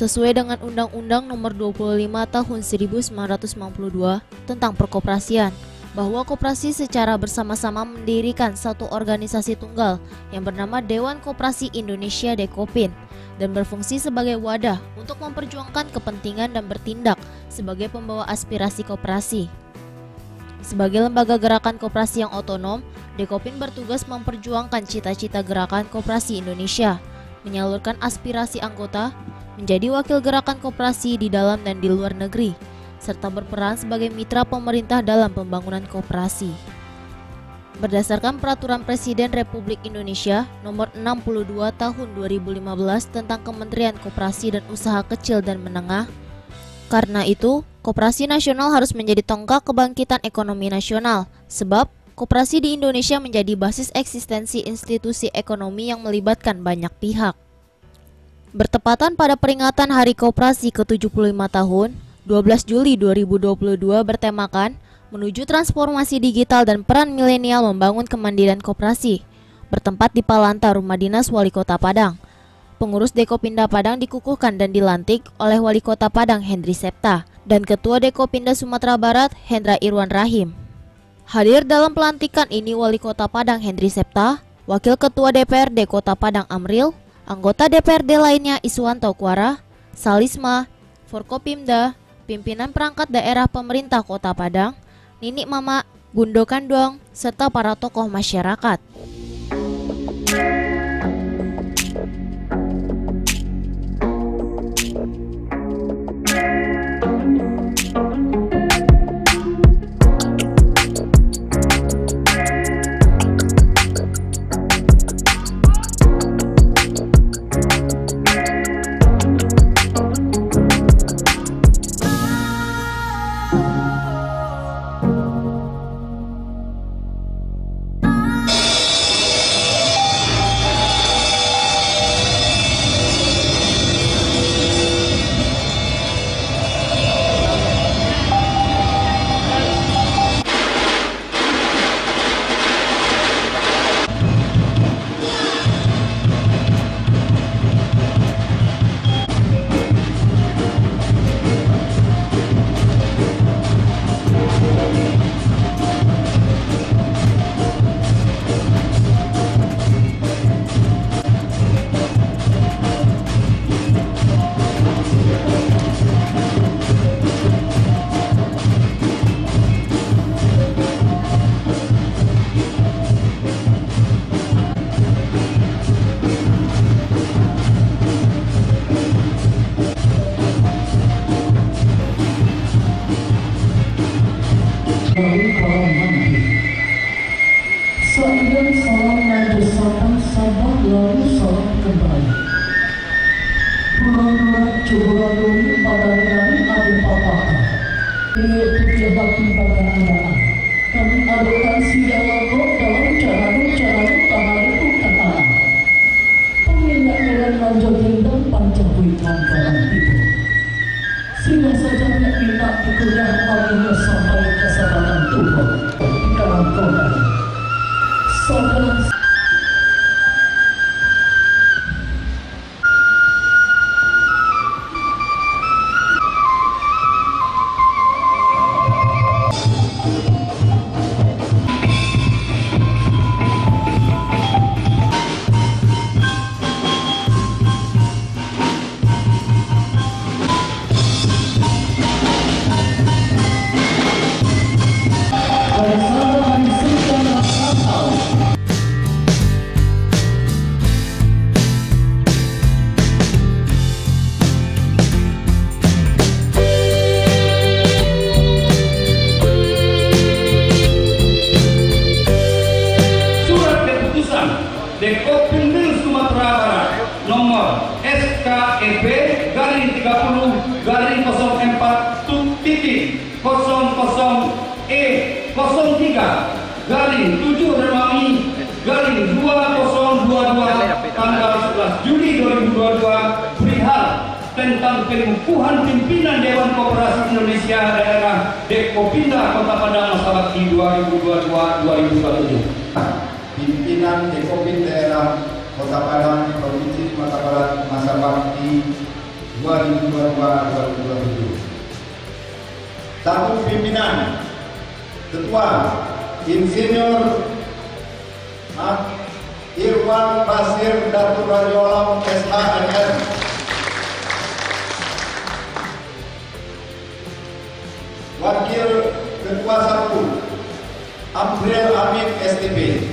sesuai dengan Undang-Undang Nomor 25 Tahun 1992 tentang Perkoperasian, bahwa koperasi secara bersama-sama mendirikan satu organisasi tunggal yang bernama Dewan Koperasi Indonesia Dekopin dan berfungsi sebagai wadah untuk memperjuangkan kepentingan dan bertindak sebagai pembawa aspirasi koperasi. Sebagai lembaga gerakan koperasi yang otonom, Dekopin bertugas memperjuangkan cita-cita gerakan koperasi Indonesia, menyalurkan aspirasi anggota, menjadi wakil gerakan koperasi di dalam dan di luar negeri, serta berperan sebagai mitra pemerintah dalam pembangunan koperasi. Berdasarkan Peraturan Presiden Republik Indonesia Nomor 62 Tahun 2015 tentang Kementerian Koperasi dan Usaha Kecil dan Menengah, karena itu, koperasi nasional harus menjadi tonggak kebangkitan ekonomi nasional, sebab koperasi di Indonesia menjadi basis eksistensi institusi ekonomi yang melibatkan banyak pihak. Bertepatan pada peringatan Hari Koperasi ke-75 tahun, 12 Juli 2022 bertemakan menuju transformasi digital dan peran milenial membangun kemandirian koperasi, bertempat di Palanta Rumah Dinas Wali Kota Padang. Pengurus Dekopinda Padang dikukuhkan dan dilantik oleh Wali Kota Padang Hendri Septa dan Ketua Dekopinda Sumatera Barat Hendra Irwan Rahim. Hadir dalam pelantikan ini Wali Kota Padang Hendri Septa, Wakil Ketua DPRD Kota Padang Amril, anggota DPRD lainnya Iswanto Kuara, Salisma, Forkopimda, pimpinan perangkat daerah pemerintah Kota Padang, Ninik Mama, Gundo Kandong, serta para tokoh masyarakat. Seandainya salam maju sapan sabah lalu salam kembali. Pulang-pulang coba dulu pada kami ada apa-apa. Ini pikir hati pada anak. Kami adukan sidang lagu dalam cara tahari kata. Peminat dengan lanjut rindang pancabuitan barang itu. Sehingga saja nak minat dikudah akhirnya sampai kesempatan Tuhan di dalam kota. Dekopin Sumatera Barat nomor SKEB /30 /04 0.00E03 Remami /2022 tanggal 11 Juli 2022 perihal tentang pengukuhan pimpinan Dewan Koperasi Indonesia Daerah Dekopinda Kota Padang masa bakti 2022-2027. Pimpinan Dekopin Daerah Kota Padang Provinsi Sumatera Barat masa bakti 2022-2027. 1. Pimpinan. Ketua Insinyur Irwan Basir Datuk Radio Alam SHMM. Wakil Ketua 1 April Amin STP.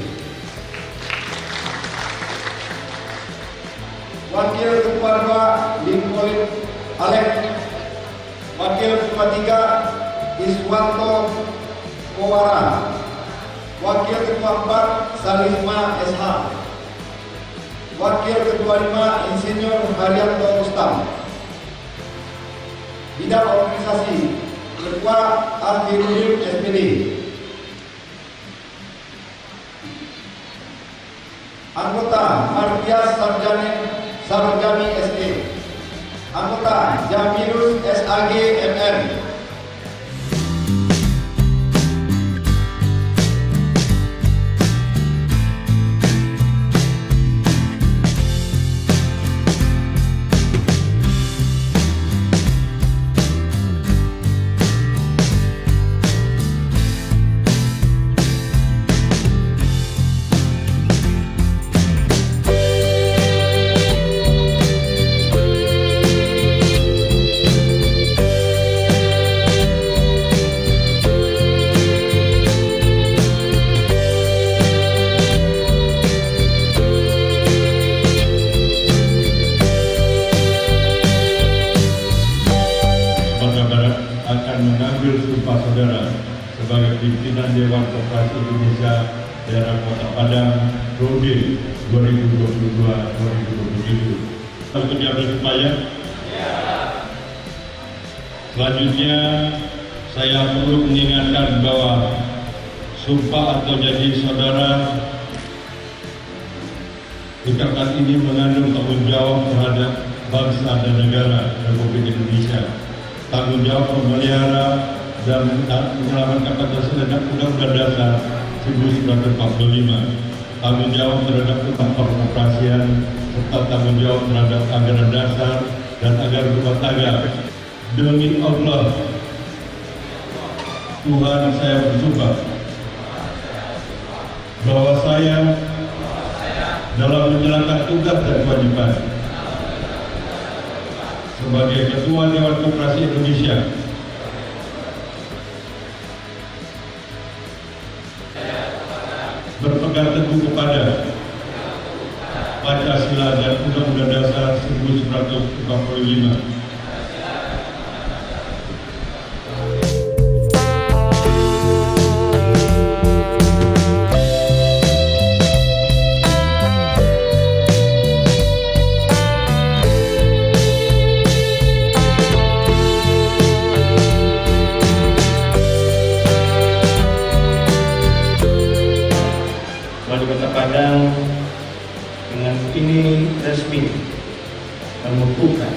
Wakil Ketua 2 Lincoln Alek. Wakil Ketua 3 Iswanto Kowara. Wakil Ketua 4 Salisma SH. Wakil Ketua 5 Insinyur Haryanto Rustam. Bidang organisasi Ketua Akhirul SPD. Anggota Martias Sarjani SD. Anggota Jamilus SAG MM. Mengambil sumpah saudara sebagai pimpinan Dewan Koperasi Indonesia Daerah Kota Padang periode 2022-2027. Kalau diambil sumpah ya? Selanjutnya saya perlu mengingatkan bahwa sumpah atau janji saudara ikatan ini mengandung tanggung jawab terhadap bangsa dan negara Republik Indonesia. Tanggung jawab memelihara dan menyelamatkan Pancasila dan Undang-Undang Dasar 1945, tanggung jawab terhadap tentang pengoperasian serta tanggung jawab terhadap anggaran dasar dan anggaran rumah tangga. Demi Allah, Tuhan, saya bersumpah bahwa saya dalam menjalankan tugas dan kewajiban sebagai Ketua Dewan Koperasi Indonesia berpegang teguh kepada Pancasila dan Undang-Undang Dasar 1945. Wali Kota Padang dengan ini resmi mengukuhkan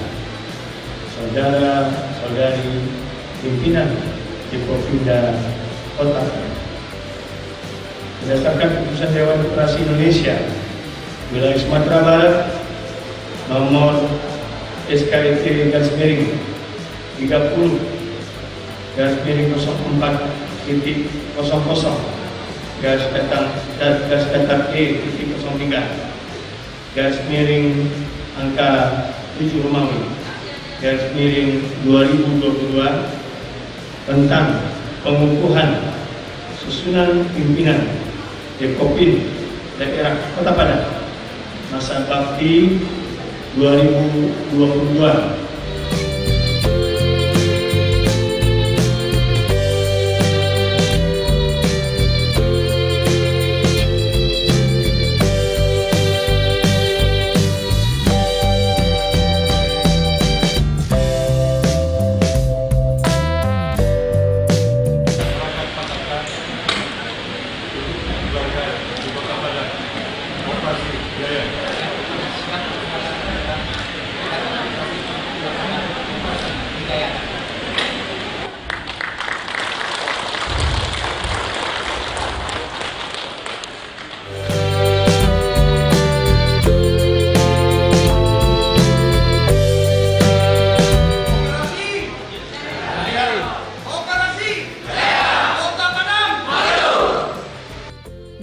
saudara-saudari pimpinan di Kopinda Kota Padang berdasarkan keputusan Dewan Koperasi Indonesia Wilayah Sumatera Barat nomor SKIT /30/04/E angka 7 Romawi /2022 tentang pengukuhan susunan pimpinan Dekopin daerah Kota Padang masa bakti 2022.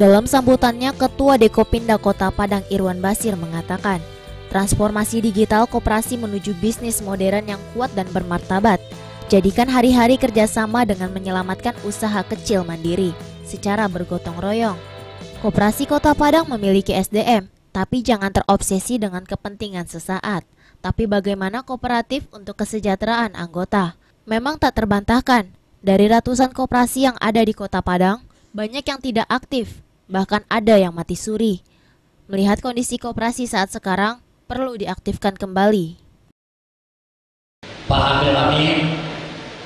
Dalam sambutannya, Ketua Dekopinda Kota Padang Irwan Basir mengatakan, transformasi digital koperasi menuju bisnis modern yang kuat dan bermartabat. Jadikan hari-hari kerjasama dengan menyelamatkan usaha kecil mandiri secara bergotong royong. Koperasi Kota Padang memiliki SDM, tapi jangan terobsesi dengan kepentingan sesaat. Tapi bagaimana kooperatif untuk kesejahteraan anggota? Memang tak terbantahkan, dari ratusan koperasi yang ada di Kota Padang, banyak yang tidak aktif, bahkan ada yang mati suri. Melihat kondisi koperasi saat sekarang, perlu diaktifkan kembali. Pak Abdul Amin,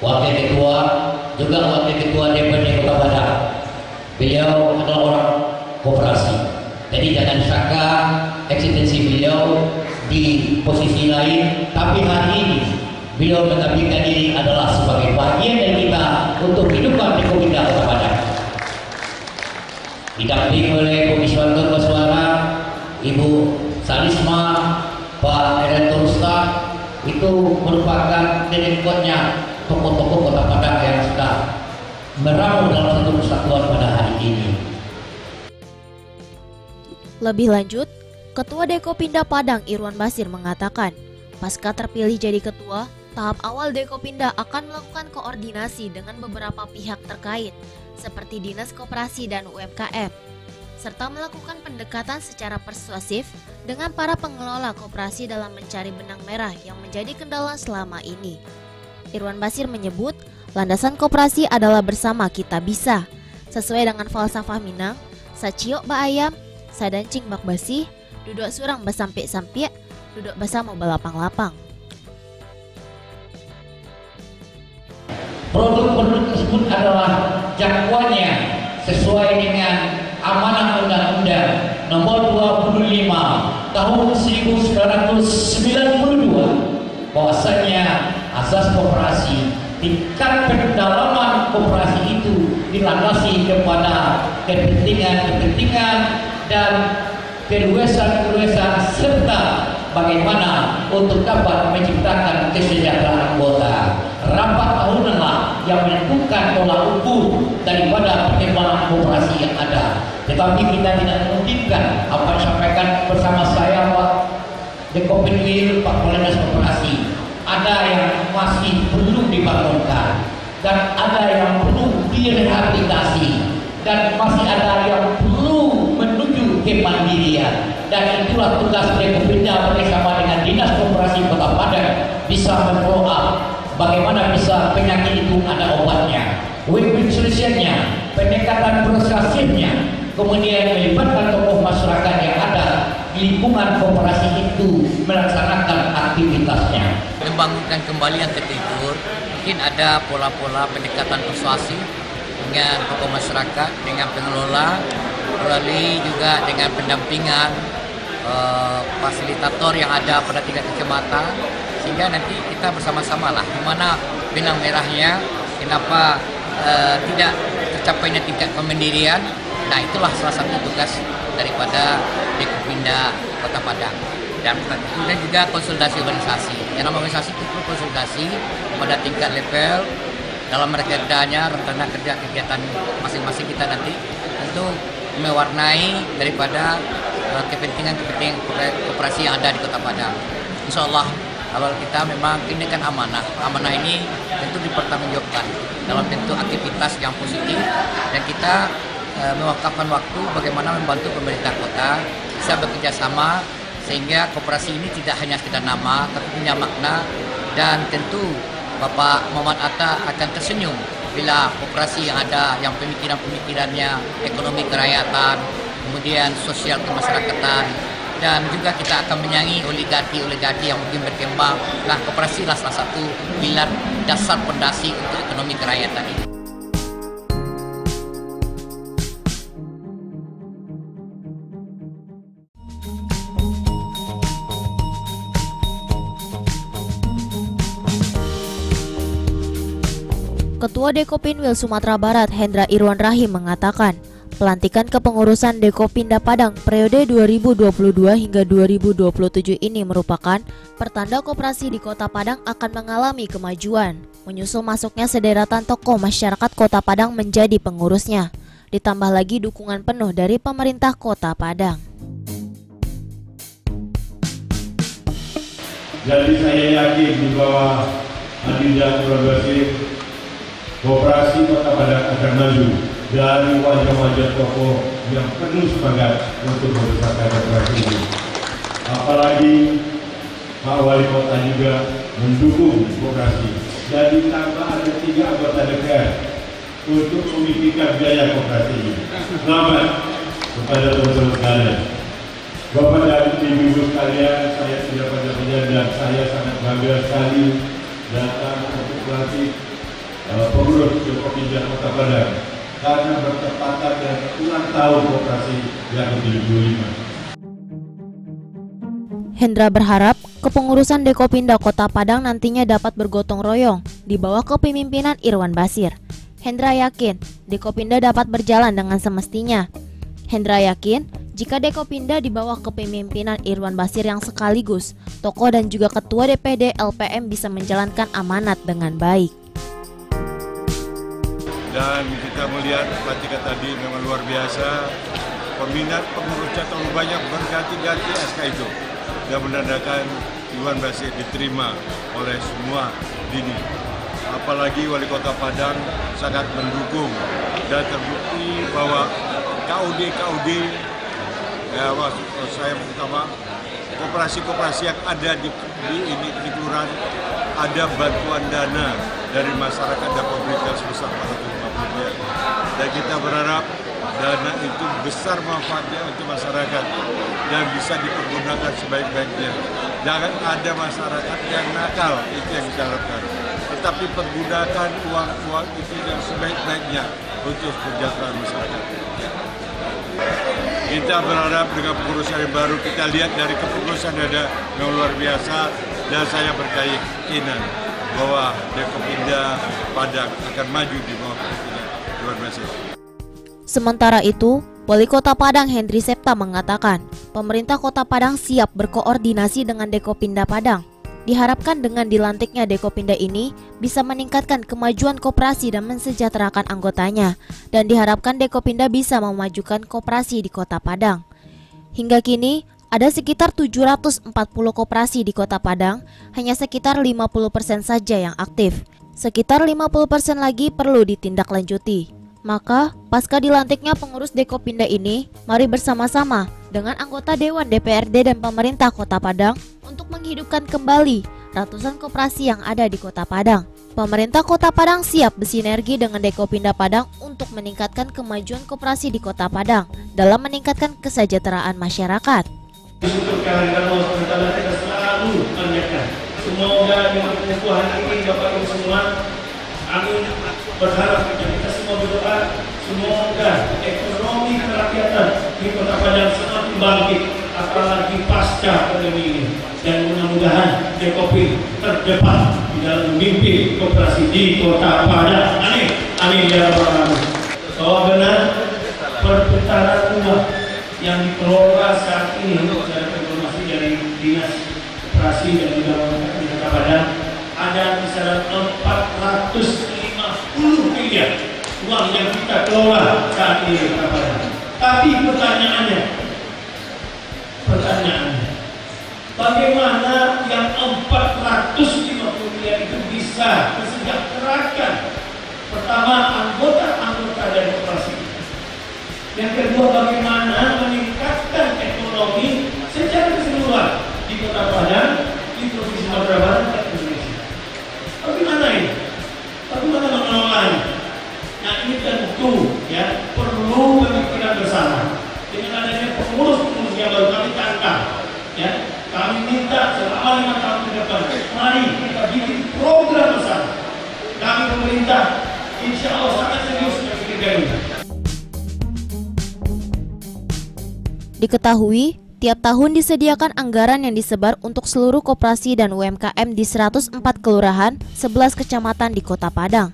Wakil Ketua, juga Wakil Ketua DPD Kota Padang. Beliau adalah orang koperasi. Jadi jangan disangka eksistensi beliau di posisi lain, tapi hari ini beliau mengabdikan diri adalah sebagai bagian dari kita untuk hidupkan Dekopinda Kota Padang. Didampingi oleh Komisioner Koswara, Ibu Salisma, Pak Erentur Ustaz, itu merupakan direkturnya tokoh-tokoh Kota Padang yang sudah meramu dalam satu persatuan pada hari ini. Lebih lanjut, Ketua Dekopinda Padang Irwan Basir mengatakan, pasca terpilih jadi ketua, tahap awal Dekopinda akan melakukan koordinasi dengan beberapa pihak terkait, seperti Dinas Koperasi dan UMKM, serta melakukan pendekatan secara persuasif dengan para pengelola koperasi dalam mencari benang merah yang menjadi kendala selama ini. Irwan Basir menyebut, landasan koperasi adalah bersama kita bisa, sesuai dengan falsafah Minang, saciok ba ayam, sadancing bak basi, duduk surang basampe-sampiak, duduk bersama balapang-lapang. Produk-produk tersebut adalah jangkauannya sesuai dengan amanah Undang-Undang Nomor 25 Tahun 1992 bahwasanya asas koperasi, tingkat pendalaman koperasi itu dilandasi kepada kepentingan-kepentingan dan keluasan-keluasan serta bagaimana untuk dapat menciptakan kesejahteraan anggota. Rapat tahunanlah yang menentukan tolak ukur daripada perkembangan koperasi yang ada. Tetapi kita tidak memungkinkan apa yang disampaikan bersama saya Pak Dekopinwil, Pak Kolenas Koperasi. Ada yang masih perlu dibangunkan dan ada yang perlu direhabilitasi dan masih ada yang perlu menuju kemandirian. Dan itulah tugas Dekopinda bersama dengan Dinas Koperasi Kota Padang bisa men-follow up bagaimana bisa penyakit itu ada obatnya, win-win solutionnya, pendekatan persuasifnya, kemudian melibatkan tokoh masyarakat yang ada di lingkungan koperasi itu melaksanakan aktivitasnya. Membangunkan kembali yang tertidur, mungkin ada pola-pola pendekatan persuasif dengan tokoh masyarakat, dengan pengelola, melalui juga dengan pendampingan fasilitator yang ada pada tingkat kecamatan, sehingga nanti kita bersama-sama lah di mana benang merahnya, kenapa tidak tercapainya tingkat kemandirian. Nah, itulah salah satu tugas daripada Dekopinda Kota Padang. Dan kemudian juga konsolidasi organisasi. Yang namanya organisasi itu konsolidasi pada tingkat level dalam kerjanya, rencana kerja kegiatan masing-masing kita nanti untuk mewarnai daripada kepentingan-kepentingan koperasi yang ada di Kota Padang. Insya Allah kalau kita memang ini kan amanah ini tentu dipertanggungjawabkan dalam bentuk aktivitas yang positif, dan kita mewakafkan waktu bagaimana membantu pemerintah kota bisa bekerja sama sehingga koperasi ini tidak hanya sekedar nama tapi punya makna. Dan tentu Bapak Muhammad Atta akan tersenyum bila koperasi yang ada yang pemikiran-pemikirannya ekonomi kerakyatan, kemudian sosial kemasyarakatan, dan juga kita akan menyanyi oligarki yang mungkin berkembang. Nah, koperasi adalah salah satu pilar dasar fondasi untuk ekonomi kerakyatan ini. Ketua Dekopinwil Sumatera Barat Hendra Irwan Rahim mengatakan, pelantikan kepengurusan Dekopinda Padang periode 2022 hingga 2027 ini merupakan pertanda koperasi di Kota Padang akan mengalami kemajuan, menyusul masuknya sederetan tokoh masyarakat Kota Padang menjadi pengurusnya. ditambah lagi dukungan penuh dari pemerintah Kota Padang. Jadi saya yakin di bawah Adinda Basir, Koperasi Kota Padang akan maju dari wajah-wajah tokoh yang penuh semangat untuk membesarkan koperasi ini. Apalagi Pak Wali Kota juga mendukung koperasi. Jadi tambah ada 3 anggota DPR untuk memikirkan biaya koperasi ini. Selamat kepada teman-teman sekalian. Bapak dan Ibu sekalian, saya tidak banyak dan saya sangat bangga sekali datang untuk melatih pengurus Kopinda Kota Padang karena bertepatan dengan ulang tahun koperasi yang ke-75. Hendra berharap kepengurusan Dekopinda Kota Padang nantinya dapat bergotong royong di bawah kepemimpinan Irwan Basir. Hendra yakin Dekopinda dapat berjalan dengan semestinya. Hendra yakin jika Dekopinda di bawah kepemimpinan Irwan Basir yang sekaligus tokoh dan juga ketua DPD LPM bisa menjalankan amanat dengan baik. Dan kita melihat pelantikan tadi memang luar biasa. Peminat pengurusnya terlalu banyak, berganti-ganti SK itu. Dan menandakan Irwan Basir diterima oleh semua lini. Apalagi Wali Kota Padang sangat mendukung dan terbukti bahwa KUD ya maksud saya pertama koperasi-koperasi yang ada di kelurahan ada bantuan dana dari masyarakat dan pemerintah sebesar 450 miliar. Dan kita berharap dana itu besar manfaatnya untuk masyarakat dan bisa dipergunakan sebaik-baiknya. Jangan ada masyarakat yang nakal, itu yang kita harapkan. Tetapi pergunakan uang itu yang sebaik-baiknya untuk kesejahteraan masyarakat. Kita berharap dengan pengurusan yang baru, kita lihat dari kepengurusan ada yang luar biasa dan saya berkeyakinan bahwa Dekopinda Padang akan maju di bawah kepemimpinan Irwan Basir. Sementara itu, Wali Kota Padang Hendri Septa mengatakan, pemerintah Kota Padang siap berkoordinasi dengan Dekopinda Padang. Diharapkan dengan dilantiknya Dekopinda ini bisa meningkatkan kemajuan koperasi dan mensejahterakan anggotanya, dan diharapkan Dekopinda bisa memajukan koperasi di Kota Padang. Hingga kini, ada sekitar 740 koperasi di Kota Padang, hanya sekitar 50% saja yang aktif. Sekitar 50% lagi perlu ditindaklanjuti. Maka, pasca dilantiknya pengurus Dekopinda ini, mari bersama-sama dengan anggota Dewan DPRD dan pemerintah Kota Padang untuk menghidupkan kembali ratusan koperasi yang ada di Kota Padang. Pemerintah Kota Padang siap bersinergi dengan Dekopinda Padang untuk meningkatkan kemajuan koperasi di Kota Padang dalam meningkatkan kesejahteraan masyarakat. Untuk kehadiran Allah SWT kita selalu panjatkan. Semoga dengan pengukuhan ini Bapak Ibu semua, amin, berharap kita semua berdoa semoga ekonomi kerakyatan di Kota Padang semakin bangkit, apalagi pasca pandemi ini, dan mudah-mudahan Dekopin terdepan di dalam mimpi koperasi di Kota Padang. Amin, amin ya rabbal alamin. Bahwa benar perputaran uang yang dikelola saat ini secara informasi dari Dinas Koperasi dan juga di Kota Padang ada kisaran 450 miliar uang yang kita kelola saat ini di Kota Padang. Tapi pertanyaannya, bagaimana yang 450 miliar itu bisa mensejahterakan pertama anggota dari koperasi. Yang kedua, bagaimana meningkatkan ekonomi secara keseluruhan di Kota Padang, di Provinsi Sumatera Barat dan Indonesia. Bagaimana ini? Bagaimana mengelolanya? Nah, ini tentu ya perlu pemikiran bersama. Dengan adanya pengurus-pengurus yang baru kami tangkap, ya kami minta selama 5 tahun ke depan, mari kita bikin program bersama. Kami pemerintah, insya Allah sangat serius memikirkan ini. Diketahui, tiap tahun disediakan anggaran yang disebar untuk seluruh koperasi dan UMKM di 104 kelurahan, 11 kecamatan di Kota Padang.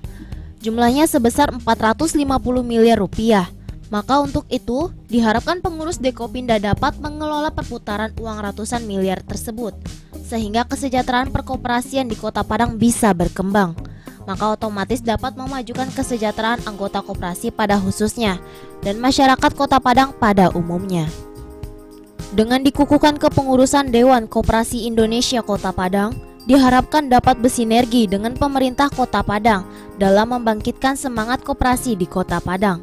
Jumlahnya sebesar 450 miliar rupiah. Maka untuk itu, diharapkan pengurus Dekopinda dapat mengelola perputaran uang ratusan miliar tersebut, sehingga kesejahteraan perkoperasian di Kota Padang bisa berkembang. maka otomatis dapat memajukan kesejahteraan anggota koperasi pada khususnya dan masyarakat Kota Padang pada umumnya. Dengan dikukuhkan kepengurusan Dewan Koperasi Indonesia Kota Padang, diharapkan dapat bersinergi dengan pemerintah Kota Padang dalam membangkitkan semangat koperasi di Kota Padang.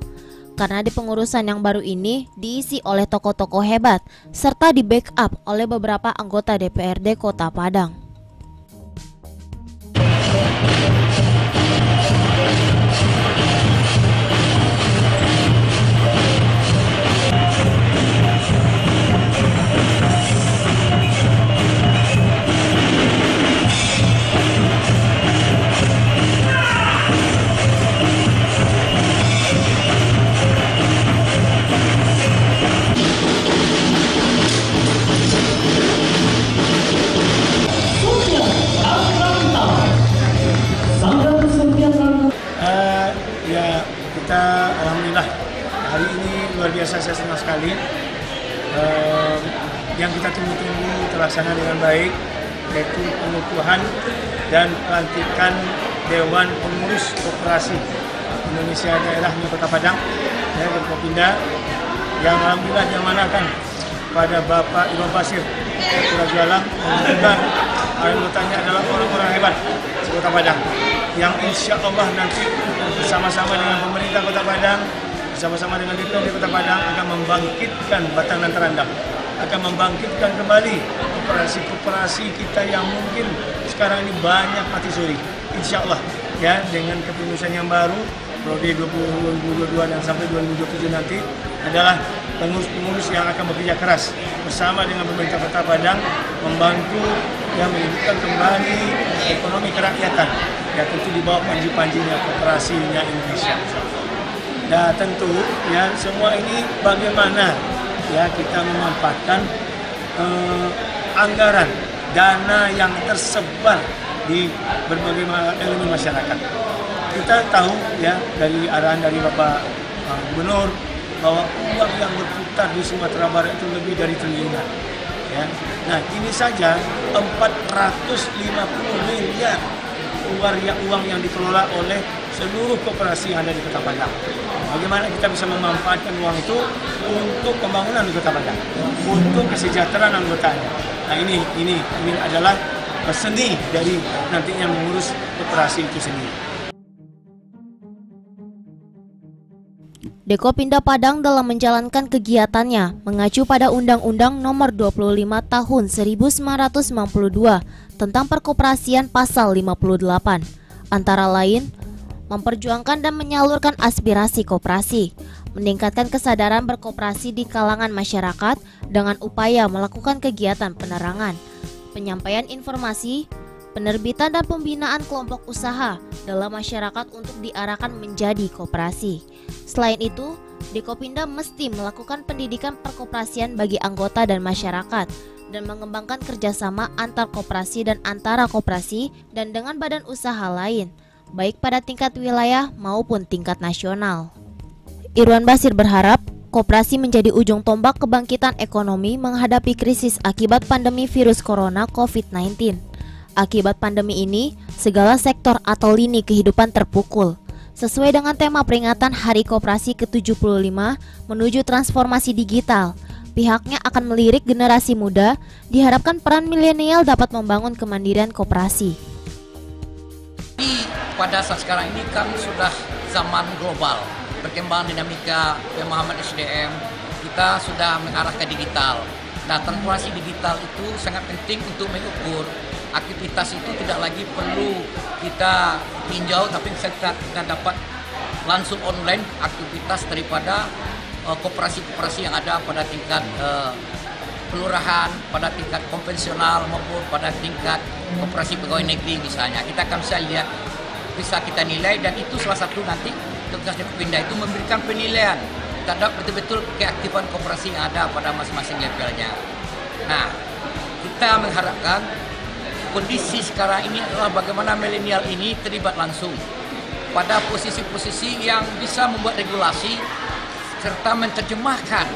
Karena di pengurusan yang baru ini diisi oleh tokoh-tokoh hebat serta di backup oleh beberapa anggota DPRD Kota Padang. Kita alhamdulillah hari ini luar biasa, saya senang sekali. Yang kita tunggu-tunggu terlaksana dengan baik, yaitu pengukuhan dan pelantikan Dewan Pengurus Koperasi Indonesia Daerahnya Kota Padang, dan Kopinda, yang alhamdulillah diamanakan pada Bapak Irwan Basir Raja Alam, dan anggotanya adalah orang-orang hebat di Kota Padang, yang insya Allah nanti bersama-sama dengan pemerintah Kota Padang, bersama-sama dengan DPRD Kota Padang akan membangkitkan Batangan Terandam, akan membangkitkan kembali koperasi-koperasi kita yang mungkin sekarang ini banyak mati suri. Insya Allah ya, dengan kepengurusan yang baru periode 2022 dan sampai 2027 nanti adalah pengurus-pengurus yang akan bekerja keras bersama dengan pemerintah Kota Padang membantu yang menghidupkan kembali ekonomi kerakyatan, ya tentu di bawah panji-panjinya koperasinya Indonesia. Nah tentu ya semua ini bagaimana ya kita memanfaatkan anggaran dana yang tersebar di berbagai elemen masyarakat. Kita tahu ya dari arahan dari Bapak Gubernur bahwa uang yang berputar di Sumatera Barat itu lebih dari triliunan. Ya. Nah ini saja 450 miliar uang yang dikelola oleh seluruh koperasi yang ada di Kota Padang. Bagaimana kita bisa memanfaatkan uang itu untuk pembangunan di Kota Padang, untuk kesejahteraan anggotanya. Nah ini adalah seni dari nantinya mengurus koperasi itu sendiri. Dekopinda Padang dalam menjalankan kegiatannya mengacu pada Undang-Undang Nomor 25 Tahun 1992 tentang Perkoperasian Pasal 58, antara lain memperjuangkan dan menyalurkan aspirasi koperasi, meningkatkan kesadaran berkoperasi di kalangan masyarakat dengan upaya melakukan kegiatan penerangan, penyampaian informasi, penerbitan dan pembinaan kelompok usaha dalam masyarakat untuk diarahkan menjadi koperasi. Selain itu, Dekopinda mesti melakukan pendidikan perkoperasian bagi anggota dan masyarakat dan mengembangkan kerjasama antar koperasi dan antara koperasi dan dengan badan usaha lain, baik pada tingkat wilayah maupun tingkat nasional. Irwan Basir berharap koperasi menjadi ujung tombak kebangkitan ekonomi menghadapi krisis akibat pandemi virus corona COVID-19. Akibat pandemi ini, segala sektor atau lini kehidupan terpukul. Sesuai dengan tema peringatan Hari Koperasi ke-75 menuju transformasi digital, pihaknya akan melirik generasi muda, diharapkan peran milenial dapat membangun kemandirian koperasi. Pada saat sekarang ini kan sudah zaman global, perkembangan dinamika pemahaman SDM, kita sudah mengarah ke digital. Nah, transformasi digital itu sangat penting untuk mengukur aktivitas itu tidak lagi perlu kita tinjau, tapi kita dapat langsung online aktivitas daripada koperasi-koperasi yang ada pada tingkat kelurahan, pada tingkat konvensional maupun pada tingkat koperasi pegawai negeri misalnya. Kita akan bisa lihat, bisa kita nilai, dan itu salah satu nanti tugas Dekopinda itu memberikan penilaian terhadap betul-betul keaktifan koperasi yang ada pada masing-masing levelnya. Nah, kita mengharapkan kondisi sekarang ini adalah bagaimana milenial ini terlibat langsung pada posisi-posisi yang bisa membuat regulasi serta menerjemahkan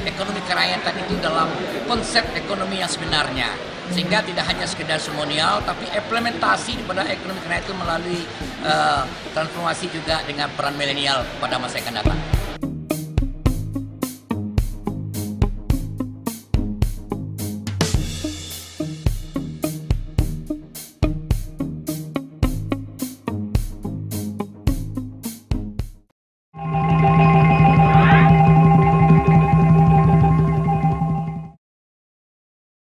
ekonomi kerakyatan itu dalam konsep ekonomi yang sebenarnya, sehingga tidak hanya sekedar seremonial, tapi implementasi pada ekonomi kerakyatan itu melalui transformasi juga dengan peran milenial pada masa yang akan datang.